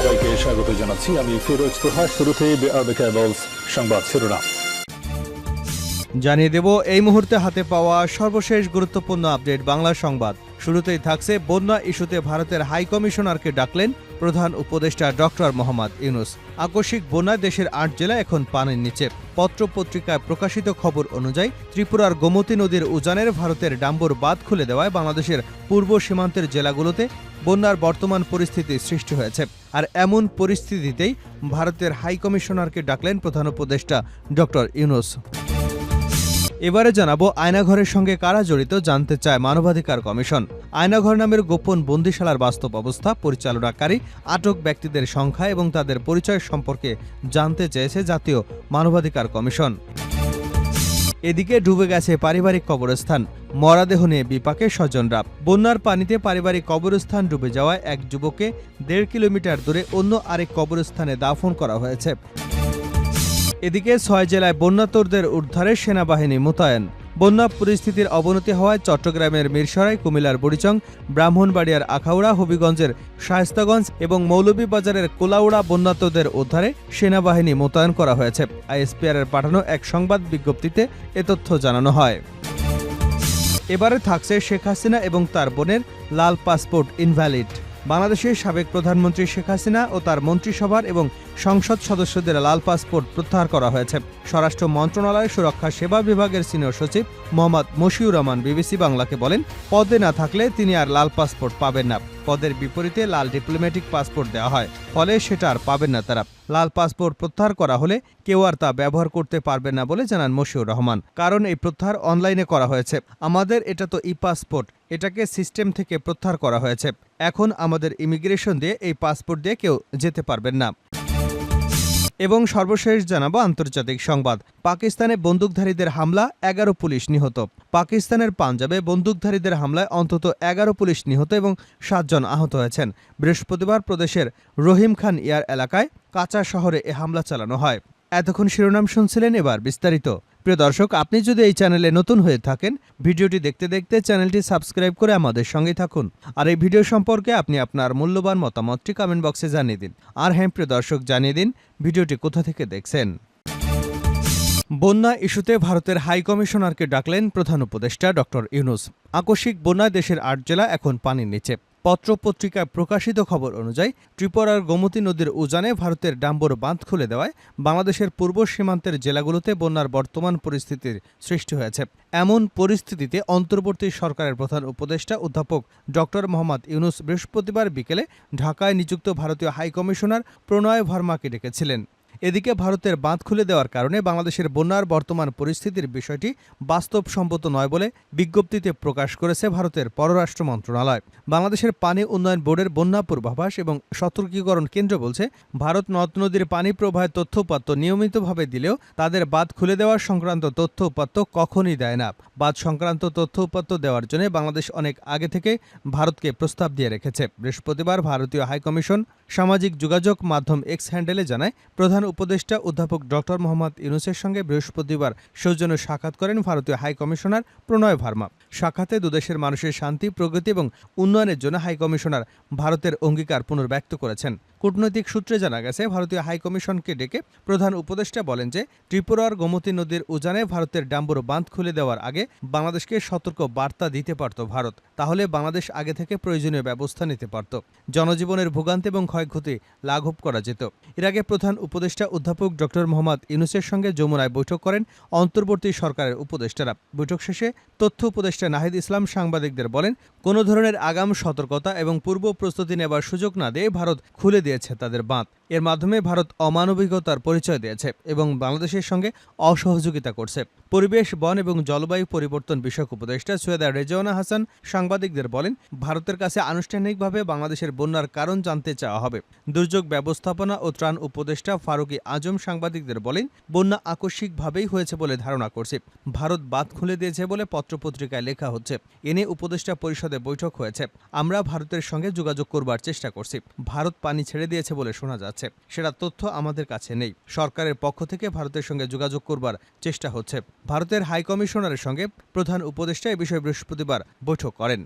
সবাইকে স্বাগত জানাচ্ছি। আমি ফিরোজ তোহা। শুরুতেই সংবাদ শিরোনাম জানিয়ে দেব এই মুহূর্তে হাতে পাওয়া সর্বশেষ গুরুত্বপূর্ণ আপডেট বাংলা সংবাদ। শুরুতেই থাকছে বন্যা ইস্যুতে ভারতের হাই কমিশনারকে ডাকলেন প্রধান উপদেষ্টা ডক্টর মোহাম্মদ ইউনূস। আকস্মিক বন্যায় দেশের ৮ জেলা এখন পানির নিচে। পত্রপত্রিকায় প্রকাশিত খবর অনুযায়ী ত্রিপুরার গোমতী নদীর উজানের ভারতের ডাম্বুর বাঁধ খুলে দেওয়ায় বাংলাদেশের পূর্ব সীমান্তের জেলাগুলোতে বন্যার বর্তমান পরিস্থিতি সৃষ্টি হয়েছে। আর এমন পরিস্থিতিতেই ভারতের হাই কমিশনারকে ডাকলেন প্রধান উপদেষ্টা ডক্টর ইউনূস। এবারে জানাবো আয়নাঘরের সঙ্গে কারা জড়িত জানতে চায় মানবাধিকার কমিশন। আয়নাঘর নামের গোপন বন্দিশালার বাস্তব অবস্থা, পরিচালনাকারী, আটক ব্যক্তিদের সংখ্যা এবং তাদের পরিচয় সম্পর্কে জানতে চেয়েছে জাতীয় মানবাধিকার কমিশন। এদিকে ডুবে গেছে পারিবারিক কবরস্থান, মরদেহ নিয়ে বিপাকে স্বজনরা। বন্যার পানিতে পারিবারিক কবরস্থান ডুবে যাওয়ায় এক যুবককে 1.5 কিলোমিটার দূরে অন্য আরেক কবরস্থানে দাফন করা হয়েছে। এদিকে 6 জেলায় বন্যাতরদের উদ্ধারে সেনাবাহিনী মোতায়েন। বন্যা পরিস্থিতির অবনতি হওয়ায় চট্টগ্রামের মিরসরাই, কুমিল্লার বুড়িচং, ব্রাহ্মণবাড়িয়ার আখাউড়া, হবিগঞ্জের শায়েস্তাগঞ্জ এবং মৌলভীবাজারের কোলাউড়া বন্যাতদের উদ্ধারে সেনাবাহিনী মোতায়েন করা হয়েছে। আইএসপিআরের পাঠানো এক সংবাদ বিজ্ঞপ্তিতে এ তথ্য জানানো হয়। এবারে থাকছে শেখ হাসিনা এবং তার বোনের লাল পাসপোর্ট ইনভ্যালিড। বাংলাদেশের সাবেক প্রধানমন্ত্রী শেখ হাসিনা ও তার মন্ত্রিসভার এবং সংসদ সদস্যদের লাল পাসপোর্ট প্রত্যাহার করা হয়েছে। স্বরাষ্ট্র মন্ত্রণালয়ের সুরক্ষা সেবা বিভাগের সিনিয়র সচিব মোহাম্মদ মশিউর রহমান বিবিসি বাংলাকে বলেন, পদে না থাকলে তিনি আর লাল পাসপোর্ট পাবেন না। পদের বিপরীতে লাল ডিপ্লোম্যাটিক পাসপোর্ট দেওয়া হয়, ফলে সেটা আর পাবেন না তারা। লাল পাসপোর্ট প্রত্যাহার করা হলে কেউ আর তা ব্যবহার করতে পারবেন না বলে জানান মশিউর রহমান। কারণ এই প্রত্যাহার অনলাইনে করা হয়েছে। আমাদের এটা তো ই পাসপোর্ট, এটাকে সিস্টেম থেকে প্রত্যাহার করা হয়েছে। এখন আমাদের ইমিগ্রেশন দিয়ে এই পাসপোর্ট দিয়ে কেউ যেতে পারবেন না। এবং সর্বশেষ জানাবো আন্তর্জাতিক সংবাদ। পাকিস্তানে বন্দুকধারীদের হামলা, 11 পুলিশ নিহত। পাকিস্তানের পাঞ্জাবে বন্দুকধারীদের হামলায় অন্তত 11 পুলিশ নিহত এবং 7 জন আহত হয়েছেন। বৃহস্পতিবার প্রদেশের রহিম খান ইয়ার এলাকায় কাচা শহরে এ হামলা চালানো হয়। এতক্ষণ শিরোনাম শুনছিলেন, এবার বিস্তারিত। প্রিয় দর্শক, আপনি যদি এই চ্যানেলে নতুন হয়ে থাকেন, ভিডিওটি দেখতে দেখতে চ্যানেলটি সাবস্ক্রাইব করে আমাদের সঙ্গেই থাকুন। আর এই ভিডিও সম্পর্কে আপনি আপনার মূল্যবান মতামতটি কমেন্ট বক্সে জানিয়ে দিন। আর হ্যাঁ প্রিয় দর্শক, জানিয়ে দিন ভিডিওটি কোথা থেকে দেখছেন। বন্যা ইস্যুতে ভারতের হাই কমিশনারকে ডাকলেন প্রধান উপদেষ্টা ডক্টর ইউনূস। আকস্মিক বন্যায় দেশের 8 জেলা এখন পানির নিচে। পত্রপত্রিকায় প্রকাশিত খবর অনুযায়ী ত্রিপুরার গোমতী নদীর উজানে ভারতের ডাম্বুর বাঁধ খুলে দেওয়ায় বাংলাদেশের পূর্ব সীমান্তের জেলাগুলোতে বন্যার বর্তমান পরিস্থিতির সৃষ্টি হয়েছে। এমন পরিস্থিতিতে অন্তর্বর্তী সরকারের প্রধান উপদেষ্টা অধ্যাপক ডক্টর মোহাম্মদ ইউনূস বৃহস্পতিবার বিকেলে ঢাকায় নিযুক্ত ভারতীয় হাই কমিশনার প্রণয় ভার্মাকে ডেকেছিলেন। এদিকে ভারতের বাঁধ খুলে দেওয়ার কারণে বাংলাদেশের বন্যার বর্তমান পরিস্থিতির বিষয়টি বাস্তবসম্মত নয় বলে বিজ্ঞপ্তিতে প্রকাশ করেছে ভারতের পররাষ্ট্র মন্ত্রণালয়। বাংলাদেশের পানি উন্নয়ন বোর্ডের বন্যা পূর্বাভাস এবং সতর্কীকরণ কেন্দ্র বলছে, ভারত নদ নদীর পানি প্রবাহের তথ্য-উপাত্ত নিয়মিতভাবে দিলেও তাদের বাঁধ খুলে দেওয়ার সংক্রান্ত তথ্য-উপাত্ত কখনই দেয় না। বাঁধ সংক্রান্ত তথ্য-উপাত্ত দেওয়ার জন্য বাংলাদেশ অনেক আগে থেকে ভারতকে প্রস্তাব দিয়ে রেখেছে। বৃহস্পতিবার ভারতীয় হাইকমিশন সামাজিক যোগাযোগ মাধ্যম এক্স হ্যান্ডেলে জানায়, প্রধান উপদেষ্টা অধ্যাপক ডক্টর মোহাম্মদ ইউনূসের সঙ্গে বৃহস্পতিবার সৌজন্য সাক্ষাৎ করেন ভারতীয় হাই কমিশনার প্রণয় ভার্মা। সাক্ষাতে দুদেশের মানুষের শান্তি, প্রগতি এবং উন্নয়নের জন্য হাই কমিশনার ভারতের অঙ্গীকার পুনর্ব্যক্ত করেছেন। কূটনৈতিক সূত্রে জানা গেছে, ভারতীয় হাই কমিশনকে ডেকে প্রধান উপদেষ্টা বলেন যে ত্রিপুরার গোমতী নদীর উজানে ভারতের ডাম্বুর বাঁধ খুলে দেওয়ার আগে বাংলাদেশকে সতর্ক বার্তা দিতে পারত ভারত। তাহলে বাংলাদেশ আগে থেকে প্রয়োজনীয় ব্যবস্থা নিতে পারত, জনজীবনের ভোগান্তি এবং ক্ষয়ক্ষতি লাঘব করা যেত। এর আগে প্রধান উপদেষ্টা অধ্যাপক ডক্টর মোহাম্মদ ইউনূসের সঙ্গে যমুনায় বৈঠক করেন অন্তর্বর্তী সরকারের উপদেষ্টারা। বৈঠক শেষে তথ্য উপদেষ্টা নাহিদ ইসলাম সাংবাদিকদের বলেন, কোনো ধরনের আগাম সতর্কতা এবং পূর্ব প্রস্তুতি নেবার সুযোগ না দিয়ে ভারত খুলে দিয়েছে তাদের বাঁধ। এর মাধ্যমে ভারত অমানবিকতার পরিচয় দিয়েছে এবং বাংলাদেশের সঙ্গে অসহযোগিতা করছে। পরিবেশ, বন এবং জলবায়ু পরিবর্তন বিষয়ক উপদেষ্টা সৈয়দা রেজওয়ানা হাসান সাংবাদিকদের বলেন, ভারতের কাছে আনুষ্ঠানিকভাবে বাংলাদেশের বন্যার কারণ জানতে চাওয়া হবে। দুর্যোগ ব্যবস্থাপনা ও ত্রাণ উপদেষ্টা ফারুকী আজম সাংবাদিকদের বলেন, বন্যা আকস্মিকভাবেই হয়েছে বলে ধারণা করছে। ভারত বাঁধ খুলে দিয়েছে বলে পত্রপত্রিকায় লেখা হচ্ছে। এনে উপদেষ্টা পরিষদে বৈঠক হয়েছে। আমরা ভারতের সঙ্গে যোগাযোগ করবার চেষ্টা করছি। ভারত পানি ছেড়ে দিয়েছে বলে শোনা যাচ্ছে, সেটা তথ্য আমাদের কাছে নেই। সরকারের পক্ষ থেকে ভারতের সঙ্গে যোগাযোগ করবার চেষ্টা হচ্ছে। ভারতের হাই কমিশনারের সঙ্গে প্রধান উপদেষ্টা এ বিষয়ে বৃহস্পতিবার বৈঠক করেন।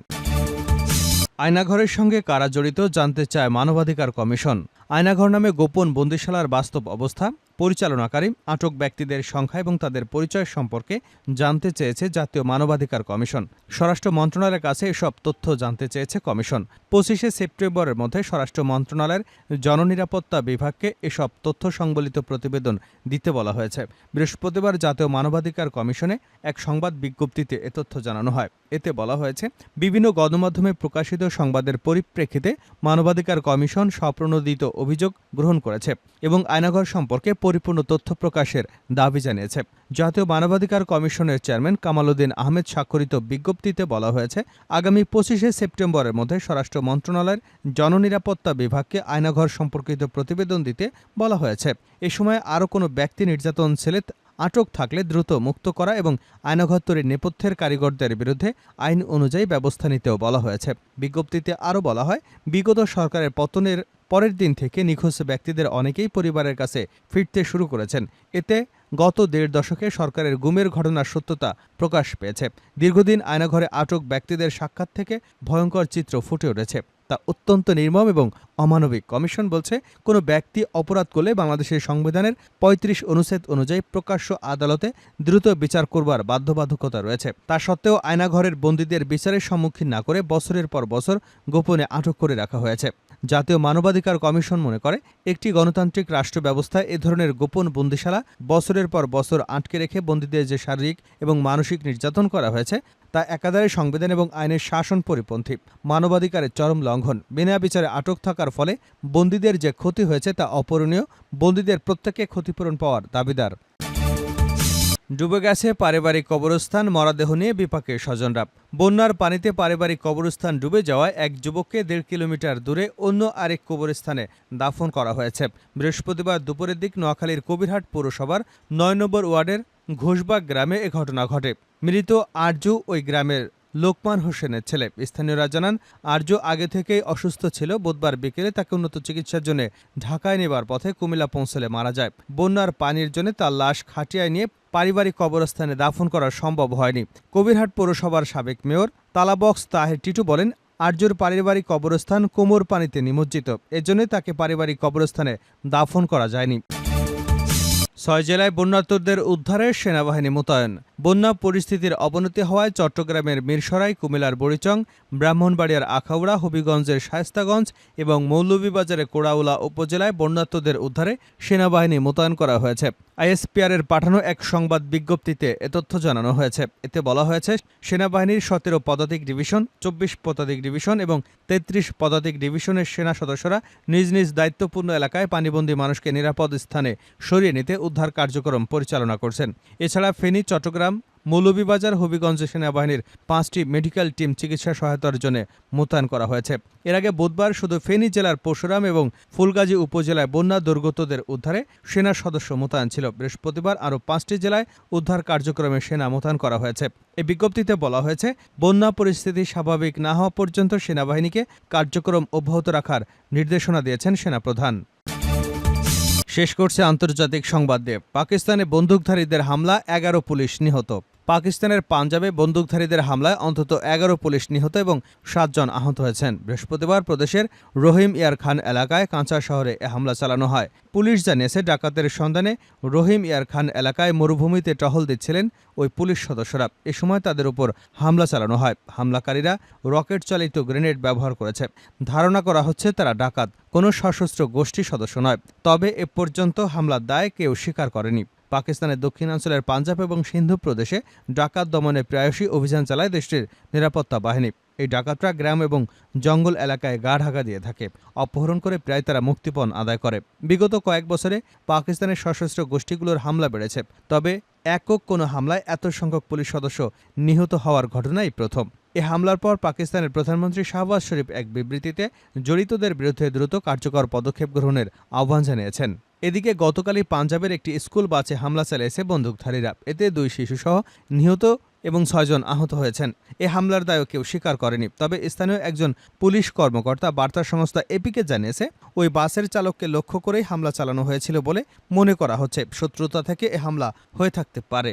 আয়নাঘরের সঙ্গে কারা জড়িত জানতে চায় মানবাধিকার কমিশন। আয়নাঘর নামে গোপন বন্দিশালার বাস্তব অবস্থা, পরিচালনাকারী, আটক ব্যক্তিদের সংখ্যা এবং তাদের পরিচয় সম্পর্কে জানতে চেয়েছে জাতীয় মানবাধিকার কমিশন। স্বরাষ্ট্র মন্ত্রণালয়ের কাছে এসব তথ্য জানতে চেয়েছে কমিশন। 25শে সেপ্টেম্বরের মধ্যে স্বরাষ্ট্র মন্ত্রণালয়ের জননিরাপত্তা বিভাগকে এসব তথ্য সংবলিত প্রতিবেদন দিতে বলা হয়েছে। বৃহস্পতিবার জাতীয় মানবাধিকার কমিশনে এক সংবাদ বিজ্ঞপ্তিতে এ তথ্য জানানো হয়। এতে বলা হয়েছে, বিভিন্ন গণমাধ্যমে প্রকাশিত সংবাদের পরিপ্রেক্ষিতে মানবাধিকার কমিশন স্বপ্রণোদিত অভিযোগ গ্রহণ করেছে এবং আয়নাঘর সম্পর্কে পরিপূর্ণ তথ্য প্রকাশের দাবি জানিয়েছে। জাতীয় মানবাধিকার কমিশনের চেয়ারম্যান কামাল উদ্দিন আহমেদ স্বাক্ষরিত বিজ্ঞপ্তিতে বলা হয়েছে, আগামী 25শে সেপ্টেম্বরের মধ্যে স্বরাষ্ট্র মন্ত্রণালয়ের জননিরাপত্তা বিভাগকে আয়নাঘর সম্পর্কিত প্রতিবেদন দিতে বলা হয়েছে। এ সময় আরও কোনো ব্যক্তি নির্যাতন সেলে আটক থাকলে দ্রুত মুক্ত করা এবং আয়নাঘর তৈরির নেপথ্যের কারিগরদের বিরুদ্ধে আইন অনুযায়ী ব্যবস্থা নিতেও বলা হয়েছে। বিজ্ঞপ্তিতে আরও বলা হয়, বিগত সরকারের পতনের পরের দিন থেকে নিখোঁজ ব্যক্তিদের অনেকেই পরিবারের কাছে ফিরতে শুরু করেছেন। এতে গত 1.5 দশকে সরকারের গুমের ঘটনার সত্যতা প্রকাশ পেয়েছে। দীর্ঘদিন আয়নাঘরে আটক ব্যক্তিদের সাক্ষাৎ থেকে ভয়ঙ্কর চিত্র ফুটে উঠেছে, তা অত্যন্ত নির্মম এবং অমানবিক। কমিশন বলছে, কোনো ব্যক্তি অপরাধ করলে বাংলাদেশের সংবিধানের 35 অনুচ্ছেদ অনুযায়ী প্রকাশ্য আদালতে দ্রুত বিচার করবার বাধ্যবাধকতা রয়েছে। তা সত্ত্বেও আয়নাঘরের বন্দীদের বিচারের সম্মুখীন না করে বছরের পর বছর গোপনে আটক করে রাখা হয়েছে। জাতীয় মানবাধিকার কমিশন মনে করে, একটি গণতান্ত্রিক রাষ্ট্র ব্যবস্থায় এ ধরনের গোপন বন্দিশালা বছরের পর বছর আটকে রেখে বন্দীদের যে শারীরিক এবং মানসিক নির্যাতন করা হয়েছে তা একাধারে সংবিধান এবং আইনের শাসন পরিপন্থী, মানবাধিকারের চরম লঙ্ঘন। বিনা বিচারে আটক থাকার ফলে বন্দীদের যে ক্ষতি হয়েছে তা অপূরণীয়। বন্দীদের প্রত্যেকে ক্ষতিপূরণ পাওয়ার দাবিদার। ডুবে গেছে পারিবারিক কবরস্থান, মরদেহ নিয়ে বিপাকে স্বজনরা। বন্যার পানিতে পারিবারিক কবরস্থান ডুবে যাওয়ায় এক যুবককে 1.5 কিলোমিটার দূরে অন্য আরেক কবরস্থানে দাফন করা হয়েছে। বৃহস্পতিবার দুপুরের দিক নোয়াখালীর কবিরহাট পৌরসভার 9 নম্বর ওয়ার্ডের ঘোষবাগ গ্রামে এ ঘটনা ঘটে। মৃত আরজু ওই গ্রামের লোকমান হোসেনের ছেলে। স্থানীয়রা জানান, আরজু আগে থেকেই অসুস্থ ছিল। বুধবার বিকেলে তাকে উন্নত চিকিৎসার জন্য ঢাকায় নেবার পথে কুমিল্লা পৌঁছলে মারা যায়। বন্যার পানির জন্য তার লাশ খাটিয়ায় নিয়ে পারিবারিক কবরস্থানে দাফন করা সম্ভব হয়নি। কবিরহাট পৌরসভার সাবেক মেয়র তালাবক্স তাহের টিটু বলেন, আরজুর পারিবারিক কবরস্থান কোমর পানিতে নিমজ্জিত, এজন্য তাকে পারিবারিক কবরস্থানে দাফন করা যায়নি। 6 জেলায় বন্যার্তদের উদ্ধারে সেনাবাহিনী মোতায়েন। বন্যা পরিস্থিতির অবনতি হওয়ায় চট্টগ্রামের মিরসরাই, কুমিল্লার বড়িচং, ব্রাহ্মণবাড়িয়ার আখাউড়া, হবিগঞ্জের শায়েস্তাগঞ্জ এবং মৌলভীবাজারের কোড়াউলা উপজেলায় বন্যার্তদের উদ্ধারে সেনাবাহিনী মোতায়েন করা হয়েছে। আইএসপিআরের পাঠানো এক সংবাদ বিজ্ঞপ্তিতে এ তথ্য জানানো হয়েছে। এতে বলা হয়েছে, সেনাবাহিনীর 17 পদাতিক ডিভিশন, 24 পদাতিক ডিভিশন এবং 33 পদাতিক ডিভিশনের সেনা সদস্যরা নিজ নিজ দায়িত্বপূর্ণ এলাকায় পানিবন্দী মানুষকে নিরাপদ স্থানে সরিয়ে নিতে উদ্ধার কার্যক্রম পরিচালনা করছেন। এছাড়া ফেনী, চট্টগ্রাম, মৌলভীবাজার, হবিগঞ্জ সেনাবাহিনীর 5টি মেডিকেল টিম চিকিৎসা সহায়তার জন্য মোতায়েন করা হয়েছে। এর আগে বুধবার শুধু ফেনী জেলার পরশুরাম এবং ফুলগাজী উপজেলায় বন্যা দুর্গতদের উদ্ধারে সেনা সদস্য মোতায়েন ছিল। বৃহস্পতিবার আরও 5টি জেলায় উদ্ধার কার্যক্রমে সেনা মোতায়েন করা হয়েছে। এই বিজ্ঞপ্তিতে বলা হয়েছে, বন্যা পরিস্থিতি স্বাভাবিক না হওয়া পর্যন্ত সেনাবাহিনীকে কার্যক্রম অব্যাহত রাখার নির্দেশনা দিয়েছেন সেনাপ্রধান। শেষ করছে আন্তর্জাতিক সংবাদ দিয়ে। পাকিস্তানে বন্দুকধারীদের হামলা, 11 পুলিশ নিহত। পাকিস্তানের পাঞ্জাবে বন্দুকধারীদের হামলায় অন্তত 11 পুলিশ নিহত এবং 7 জন আহত হয়েছেন। বৃহস্পতিবার প্রদেশের রহিম ইয়ার খান এলাকায় কাঁচা শহরে এ হামলা চালানো হয়। পুলিশ জানিয়েছে, ডাকাতের সন্ধানে রহিম ইয়ার খান এলাকায় মরুভূমিতে টহল দিচ্ছিলেন ওই পুলিশ সদস্যরা। এ সময় তাদের উপর হামলা চালানো হয়। হামলাকারীরা রকেট চালিত গ্রেনেড ব্যবহার করেছে। ধারণা করা হচ্ছে তারা ডাকাত, কোনো সশস্ত্র গোষ্ঠী সদস্য নয়। তবে এ পর্যন্ত হামলার দায় কেউ স্বীকার করেনি। পাকিস্তানের দক্ষিণাঞ্চলের পাঞ্জাব এবং সিন্ধু প্রদেশে ডাকাত দমনে প্রায়শই অভিযান চালায় দেশটির নিরাপত্তা বাহিনী। এই ডাকাতরা গ্রাম এবং জঙ্গল এলাকায় গা ঢাকা দিয়ে থাকে। অপহরণ করে প্রায় তারা মুক্তিপণ আদায় করে। বিগত কয়েক বছরে পাকিস্তানের সশস্ত্র গোষ্ঠীগুলোর হামলা বেড়েছে। তবে একক কোনো হামলায় এত সংখ্যক পুলিশ সদস্য নিহত হওয়ার ঘটনাই প্রথম। এ হামলার পর পাকিস্তানের প্রধানমন্ত্রী শাহবাজ শরীফ এক বিবৃতিতে জড়িতদের বিরুদ্ধে দ্রুত কার্যকর পদক্ষেপ গ্রহণের আহ্বান জানিয়েছেন। এদিকে গতকালই পাঞ্জাবের একটি স্কুল বাসে হামলা চালিয়েছে বন্দুকধারীরা। এতে 2 শিশুসহ নিহত এবং 6 জন আহত হয়েছেন। এ হামলার দায়ও কেউ স্বীকার করেনি। তবে স্থানীয় একজন পুলিশ কর্মকর্তা বার্তা সংস্থা এপিকে জানিয়েছে, ওই বাসের চালককে লক্ষ্য করেই হামলা চালানো হয়েছিল বলে মনে করা হচ্ছে। শত্রুতা থেকে এ হামলা হয়ে থাকতে পারে।